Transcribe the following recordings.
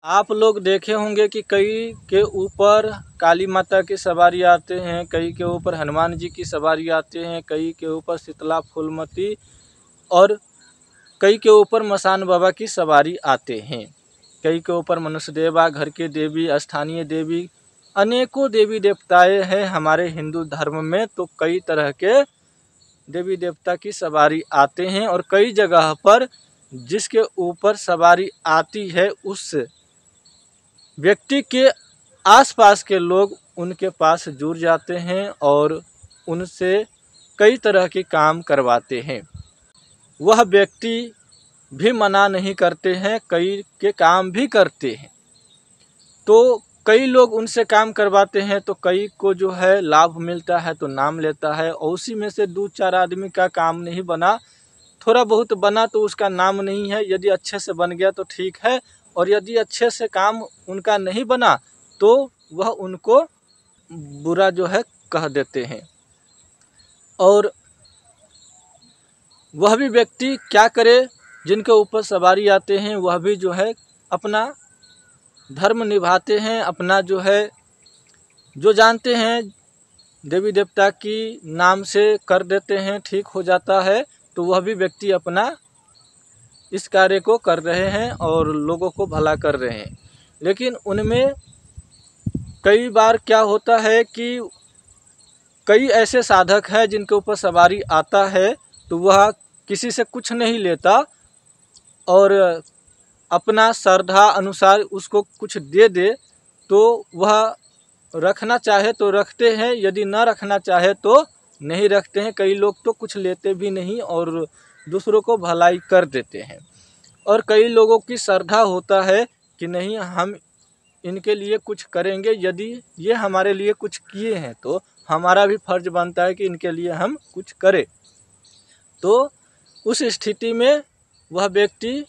आप लोग देखे होंगे कि कई के ऊपर काली माता की सवारी आते हैं, कई के ऊपर हनुमान जी की सवारी आते हैं, कई के ऊपर शीतला फूलमती और कई के ऊपर मसान बाबा की सवारी आते हैं। कई के ऊपर मनुष्य देवा, घर के देवी, स्थानीय देवी, अनेकों देवी देवताएं हैं हमारे हिंदू धर्म में। तो कई तरह के देवी देवता की सवारी आते हैं और कई जगह पर जिसके ऊपर सवारी आती है उस व्यक्ति के आसपास के लोग उनके पास जुड़ जाते हैं और उनसे कई तरह के काम करवाते हैं। वह व्यक्ति भी मना नहीं करते हैं, कई के काम भी करते हैं। तो कई लोग उनसे काम करवाते हैं तो कई को जो है लाभ मिलता है तो नाम लेता है, और उसी में से 2-4 आदमी का काम नहीं बना, थोड़ा बहुत बना तो उसका नाम नहीं है। यदि अच्छे से बन गया तो ठीक है, और यदि अच्छे से काम उनका नहीं बना तो वह उनको बुरा जो है कह देते हैं। और वह भी व्यक्ति क्या करे, जिनके ऊपर सवारी आते हैं वह भी जो है अपना धर्म निभाते हैं, अपना जो है जो जानते हैं देवी देवता की नाम से कर देते हैं, ठीक हो जाता है। तो वह भी व्यक्ति अपना इस कार्य को कर रहे हैं और लोगों को भला कर रहे हैं। लेकिन उनमें कई बार क्या होता है कि कई ऐसे साधक हैं जिनके ऊपर सवारी आता है तो वह किसी से कुछ नहीं लेता और अपना श्रद्धा अनुसार उसको कुछ दे दे तो वह रखना चाहे तो रखते हैं, यदि न रखना चाहे तो नहीं रखते हैं। कई लोग तो कुछ लेते भी नहीं और दूसरों को भलाई कर देते हैं। और कई लोगों की श्रद्धा होता है कि नहीं, हम इनके लिए कुछ करेंगे, यदि ये हमारे लिए कुछ किए हैं तो हमारा भी फर्ज बनता है कि इनके लिए हम कुछ करें। तो उस स्थिति में वह व्यक्ति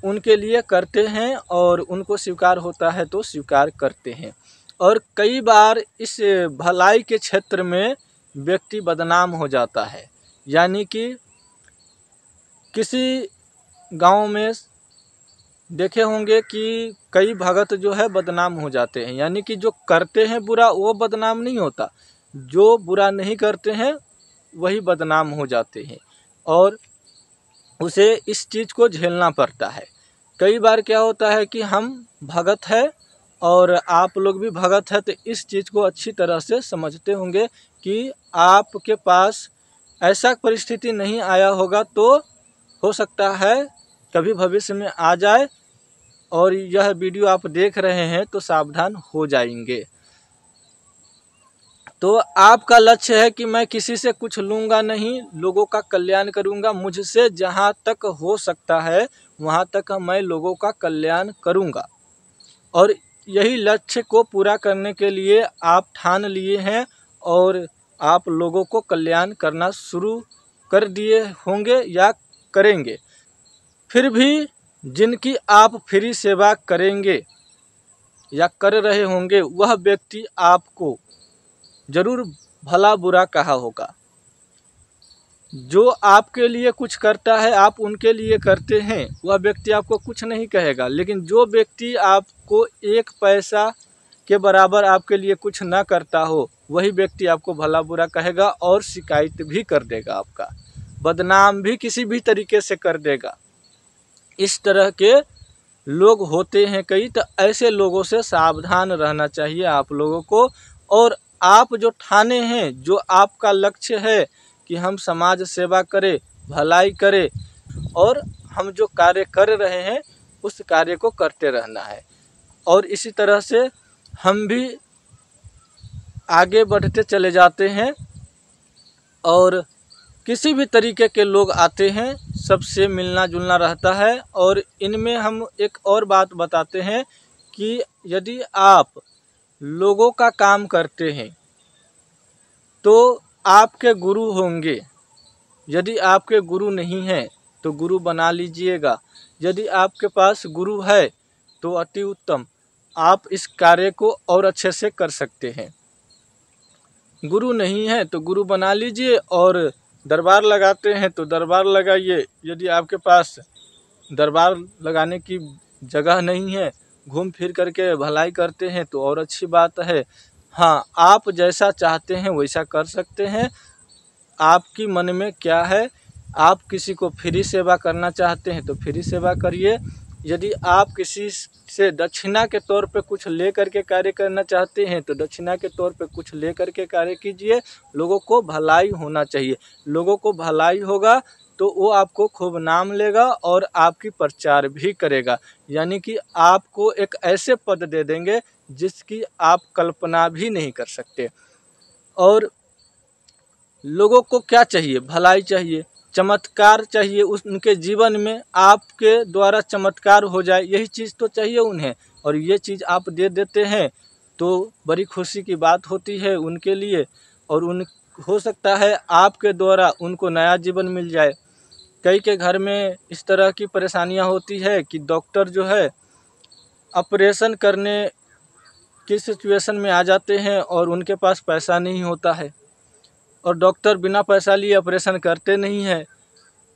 उनके लिए करते हैं और उनको स्वीकार होता है तो स्वीकार करते हैं। और कई बार इस भलाई के क्षेत्र में व्यक्ति बदनाम हो जाता है, यानी कि किसी गांव में देखे होंगे कि कई भगत जो है बदनाम हो जाते हैं, यानी कि जो करते हैं बुरा वो बदनाम नहीं होता, जो बुरा नहीं करते हैं वही बदनाम हो जाते हैं और उसे इस चीज़ को झेलना पड़ता है। कई बार क्या होता है कि हम भगत है और आप लोग भी भगत है, तो इस चीज़ को अच्छी तरह से समझते होंगे कि आपके पास ऐसा परिस्थिति नहीं आया होगा तो हो सकता है कभी भविष्य में आ जाए, और यह वीडियो आप देख रहे हैं तो सावधान हो जाएंगे। तो आपका लक्ष्य है कि मैं किसी से कुछ लूँगा नहीं, लोगों का कल्याण करूँगा, मुझसे जहाँ तक हो सकता है वहाँ तक मैं लोगों का कल्याण करूँगा। और यही लक्ष्य को पूरा करने के लिए आप ठान लिए हैं और आप लोगों को कल्याण करना शुरू कर दिए होंगे या करेंगे। फिर भी जिनकी आप फ्री सेवा करेंगे या कर रहे होंगे वह व्यक्ति आपको ज़रूर भला बुरा कहा होगा। जो आपके लिए कुछ करता है आप उनके लिए करते हैं, वह व्यक्ति आपको कुछ नहीं कहेगा। लेकिन जो व्यक्ति आपको 1 पैसा के बराबर आपके लिए कुछ ना करता हो वही व्यक्ति आपको भला बुरा कहेगा और शिकायत भी कर देगा, आपका बदनाम भी किसी भी तरीके से कर देगा। इस तरह के लोग होते हैं कई, तो ऐसे लोगों से सावधान रहना चाहिए आप लोगों को। और आप जो ठाने हैं, जो आपका लक्ष्य है कि हम समाज सेवा करें, भलाई करें और हम जो कार्य कर रहे हैं उस कार्य को करते रहना है। और इसी तरह से हम भी आगे बढ़ते चले जाते हैं और किसी भी तरीके के लोग आते हैं सबसे मिलना जुलना रहता है। और इनमें हम एक और बात बताते हैं कि यदि आप लोगों का काम करते हैं तो आपके गुरु होंगे, यदि आपके गुरु नहीं हैं तो गुरु बना लीजिएगा। यदि आपके पास गुरु है तो अति उत्तम, आप इस कार्य को और अच्छे से कर सकते हैं। गुरु नहीं है तो गुरु बना लीजिए, और दरबार लगाते हैं तो दरबार लगाइए। यदि आपके पास दरबार लगाने की जगह नहीं है घूम फिर करके भलाई करते हैं तो और अच्छी बात है। हाँ, आप जैसा चाहते हैं वैसा कर सकते हैं। आपकी मन में क्या है, आप किसी को फ्री सेवा करना चाहते हैं तो फ्री सेवा करिए। यदि आप किसी से दक्षिणा के तौर पे कुछ ले करके कार्य करना चाहते हैं तो दक्षिणा के तौर पे कुछ ले करके कार्य कीजिए। लोगों को भलाई होना चाहिए, लोगों को भलाई होगा तो वो आपको खूब नाम लेगा और आपकी प्रचार भी करेगा। यानी कि आपको एक ऐसे पद दे देंगे जिसकी आप कल्पना भी नहीं कर सकते। और लोगों को क्या चाहिए, भलाई चाहिए, चमत्कार चाहिए, उनके जीवन में आपके द्वारा चमत्कार हो जाए, यही चीज़ तो चाहिए उन्हें। और ये चीज़ आप दे देते हैं तो बड़ी खुशी की बात होती है उनके लिए। और उन हो सकता है आपके द्वारा उनको नया जीवन मिल जाए। कई के घर में इस तरह की परेशानियां होती है कि डॉक्टर जो है ऑपरेशन करने की सिचुएशन में आ जाते हैं और उनके पास पैसा नहीं होता है और डॉक्टर बिना पैसा लिए ऑपरेशन करते नहीं हैं।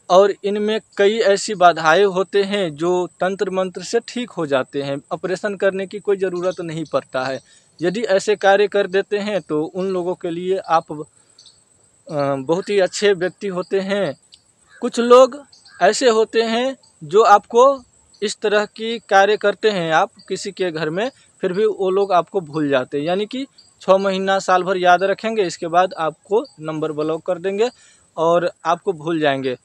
और इनमें कई ऐसी बाधाएं होते हैं जो तंत्र मंत्र से ठीक हो जाते हैं, ऑपरेशन करने की कोई ज़रूरत नहीं पड़ता है। यदि ऐसे कार्य कर देते हैं तो उन लोगों के लिए आप बहुत ही अच्छे व्यक्ति होते हैं। कुछ लोग ऐसे होते हैं जो आपको इस तरह की कार्य करते हैं, आप किसी के घर में, फिर भी वो लोग आपको भूल जाते हैं। यानी कि 6 महीना साल भर याद रखेंगे, इसके बाद आपको नंबर ब्लॉक कर देंगे और आपको भूल जाएंगे।